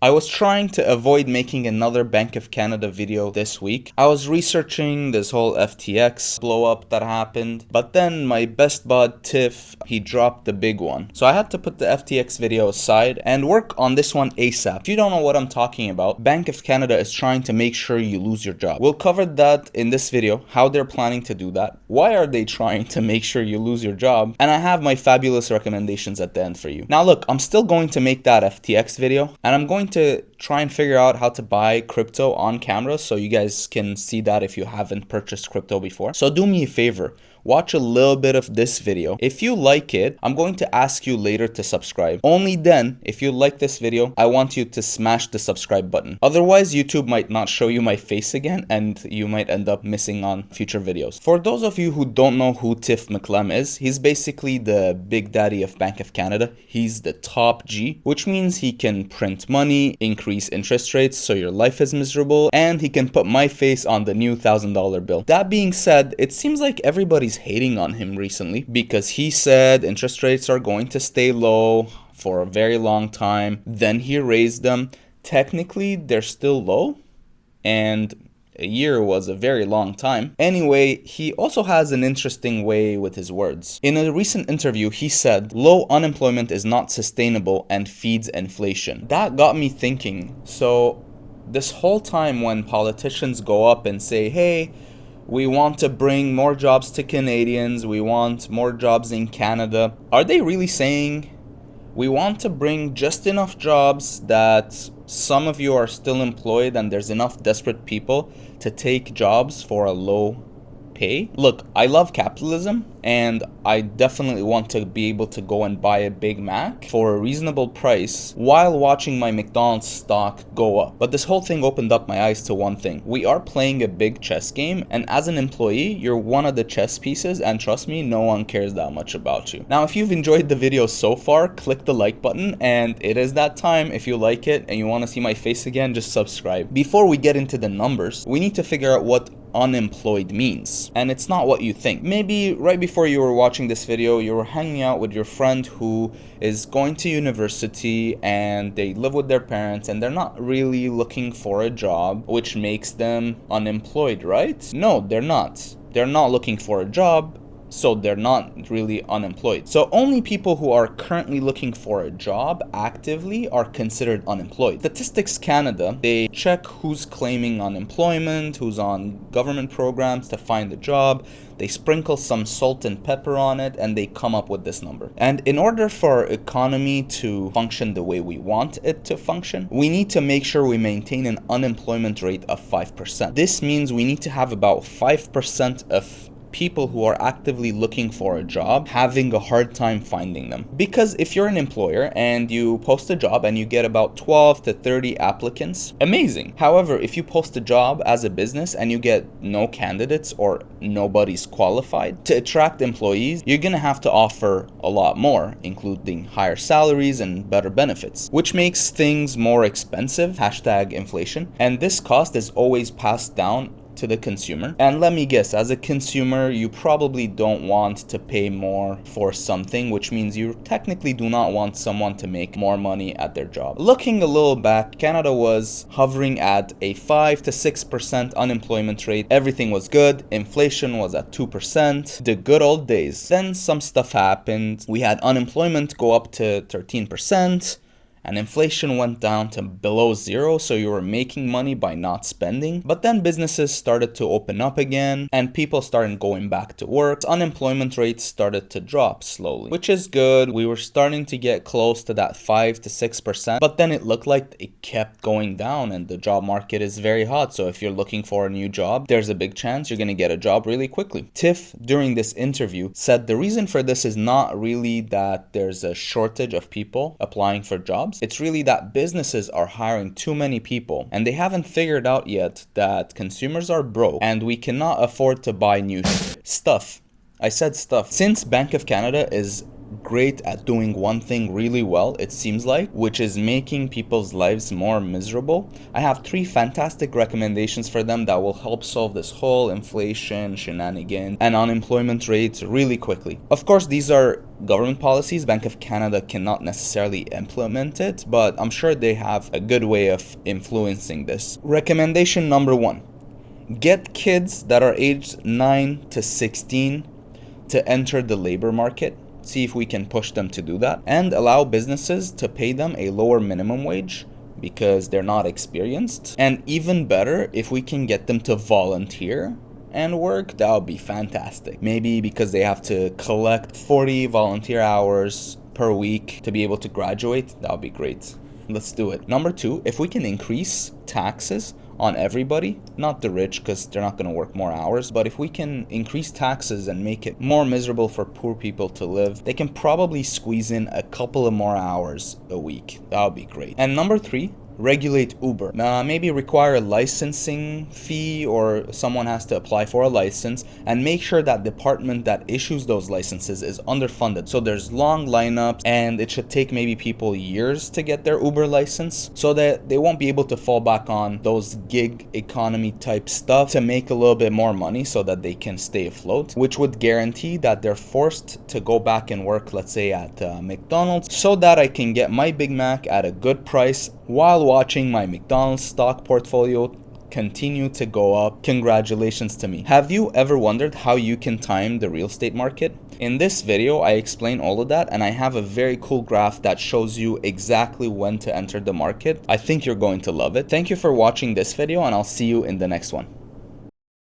I was trying to avoid making another Bank of Canada video this week. I was researching this whole FTX blow up that happened, but then my best bud Tiff, he dropped the big one. So I had to put the FTX video aside and work on this one ASAP. If you don't know what I'm talking about, Bank of Canada is trying to make sure you lose your job. We'll cover that in this video, how they're planning to do that, why are they trying to make sure you lose your job, and I have my fabulous recommendations at the end for you. Now look, I'm still going to make that FTX video, and I'm going to try and figure out how to buy crypto on camera so you guys can see that if you haven't purchased crypto before. So do me a favor, watch a little bit of this video. If you like it, I'm going to ask you later to subscribe. Only then, if you like this video, I want you to smash the subscribe button. Otherwise, YouTube might not show you my face again and you might end up missing on future videos. For those of you who don't know who Tiff Macklem is, he's basically the big daddy of Bank of Canada. He's the top G, which means he can print money, increase interest rates so your life is miserable, and he can put my face on the new $1,000 bill. That being said, it seems like everybody's hating on him recently because he said interest rates are going to stay low for a very long time. Then he raised them. Technically, they're still low, and a year was a very long time. Anyway, he also has an interesting way with his words. In a recent interview, he said, low unemployment is not sustainable and feeds inflation. That got me thinking. So this whole time when politicians go up and say, hey, we want to bring more jobs to Canadians, we want more jobs in Canada, are they really saying we want to bring just enough jobs that some of you are still employed and there's enough desperate people to take jobs for a low pay? Look, I love capitalism and I definitely want to be able to go and buy a Big Mac for a reasonable price while watching my McDonald's stock go up. But this whole thing opened up my eyes to one thing. We are playing a big chess game, and as an employee, you're one of the chess pieces, and trust me, no one cares that much about you. Now, if you've enjoyed the video so far, click the like button, and it is that time. If you like it and you want to see my face again, just subscribe. Before we get into the numbers, we need to figure out what unemployed means, and it's not what you think. Maybe right before you were watching this video, you were hanging out with your friend who is going to university and they live with their parents and they're not really looking for a job, which makes them unemployed, right? No, they're not. They're not looking for a job, so they're not really unemployed. So only people who are currently looking for a job actively are considered unemployed. Statistics Canada, they check who's claiming unemployment, who's on government programs to find a job. They sprinkle some salt and pepper on it and they come up with this number. And in order for our economy to function the way we want it to function, we need to make sure we maintain an unemployment rate of 5%. This means we need to have about 5% of people who are actively looking for a job having a hard time finding them. Because if you're an employer and you post a job and you get about 12 to 30 applicants, amazing. However, if you post a job as a business and you get no candidates or nobody's qualified, to attract employees, you're gonna have to offer a lot more, including higher salaries and better benefits, which makes things more expensive, hashtag inflation, and this cost is always passed down to the consumer. And let me guess, as a consumer, you probably don't want to pay more for something, which means you technically do not want someone to make more money at their job. Looking a little back, Canada was hovering at a 5 to 6% unemployment rate. Everything was good. Inflation was at 2%. The good old days. Then some stuff happened. We had unemployment go up to 13%. And inflation went down to below zero, so you were making money by not spending. But then businesses started to open up again and people started going back to work. Unemployment rates started to drop slowly, which is good. We were starting to get close to that 5 to 6%, but then it looked like it kept going down, and the job market is very hot. So if you're looking for a new job, there's a big chance you're going to get a job really quickly. Tiff, during this interview, said the reason for this is not really that there's a shortage of people applying for jobs. It's really that businesses are hiring too many people and they haven't figured out yet that consumers are broke and we cannot afford to buy new stuff. I said stuff. Since Bank of Canada is great at doing one thing really well, it seems like, which is making people's lives more miserable. I have 3 fantastic recommendations for them that will help solve this whole inflation, shenanigans, and unemployment rates really quickly. Of course, these are government policies. Bank of Canada cannot necessarily implement it, but I'm sure they have a good way of influencing this. Recommendation number 1. Get kids that are aged 9 to 16 to enter the labor market. See if we can push them to do that, and allow businesses to pay them a lower minimum wage because they're not experienced. And even better, if we can get them to volunteer and work, that would be fantastic. Maybe because they have to collect 40 volunteer hours per week to be able to graduate, that would be great. Let's do it. Number 2, if we can increase taxes on everybody, not the rich because they're not going to work more hours, but if we can increase taxes and make it more miserable for poor people to live, they can probably squeeze in a couple of more hours a week. That would be great. And number 3, regulate Uber. Maybe require a licensing fee, or someone has to apply for a license, and make sure that department that issues those licenses is underfunded. So there's long lineups, and it should take maybe people years to get their Uber license, so that they won't be able to fall back on those gig economy type stuff to make a little bit more money so that they can stay afloat, which would guarantee that they're forced to go back and work, let's say at McDonald's, so that I can get my Big Mac at a good price while watching my McDonald's stock portfolio continue to go up. Congratulations to me. Have you ever wondered how you can time the real estate market? In this video, I explain all of that, and I have a very cool graph that shows you exactly when to enter the market. I think you're going to love it. Thank you for watching this video, and I'll see you in the next one.